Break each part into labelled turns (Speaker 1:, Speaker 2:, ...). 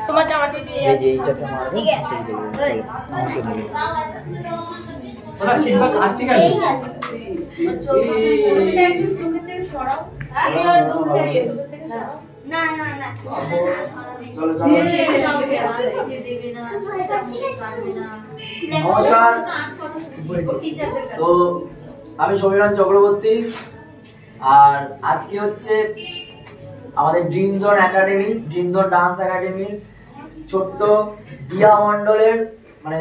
Speaker 1: তোমার জামাটা
Speaker 2: এই যে এইটাকে মারবে আমাকে দেবে
Speaker 3: ওরা সিলভার কাটছে কেন
Speaker 1: এটা একটু সুন্দর থেকে সরাও আর দূর থেকে না না না
Speaker 3: চলো চলো নমস্কার তো আমি সমীরণ চক্রবর্তী আর আজকে হচ্ছে আমাদের dream zone academy dream zone dance একাডেমির ছোট্ট দিয়া মণ্ডলের মানে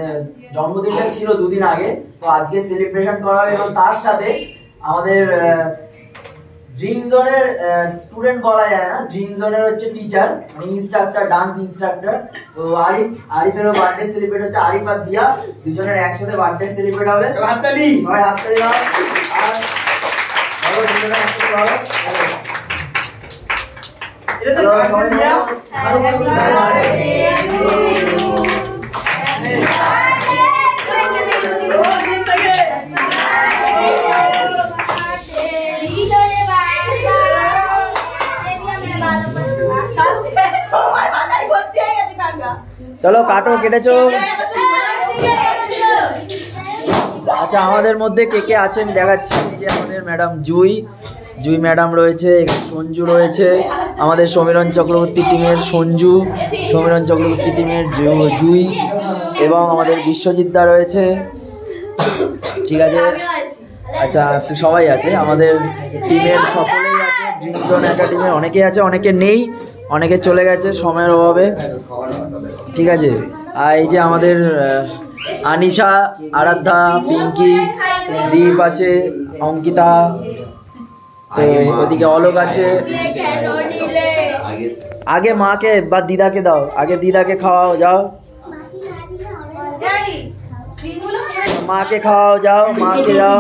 Speaker 3: জন্মদিনটা ছিল দুদিন আগে তো আজকে সেলিব্রেশন করা হবে এবং তার সাথে আমাদের ড্রিম জোনের স্টুডেন্ট বলা যায় না ড্রিম জোনের হচ্ছে টিচার মানে ইনস্ট্রাক্টর ডান্স ইনস্ট্রাক্টর তো আরিফেরও বার্থডে সেলিব্রেট হচ্ছে আরিফ আর দিয়া দুজনের একসাথে বার্থডে সেলিব্রেট হবে হাততালি সবাই হাততালি দাও আর দুজনের একসাথে হবে এটা তো সবাই দিয়া হ্যাপি চলো কাটো কেটেছো আচ্ছা আমাদের মধ্যে কে কে আছে আমি দেখাচ্ছি যে আমাদের ম্যাডাম জুই ম্যাডাম রয়েছে সঞ্জু রয়েছে আমাদের সমীরণ চক্রবর্তী টিমের সঞ্জু সমীরণ চক্রবর্তী টিমের জুই এবং আমাদের বিশ্বজিৎ দা রয়েছে ঠিক আছে আচ্ছা সবাই আছে আমাদের টিমের সকলেই আছে ড্রিম জোন একাডেমির অনেকেই আছে অনেকে নেই অনেকে চলে গেছে সময়ের অভাবে ঠিক আছে আর এই যে আমাদের আনিশা আরাধ্যা পিঙ্কি দীপ আছে অঙ্কিতা তো ওদিকে অলোক আছে আগে মাকে বা দিদাকে দাও আগে দিদাকে খাওয়াও যাও মাকে খাওয়াও যাও মাকে দাও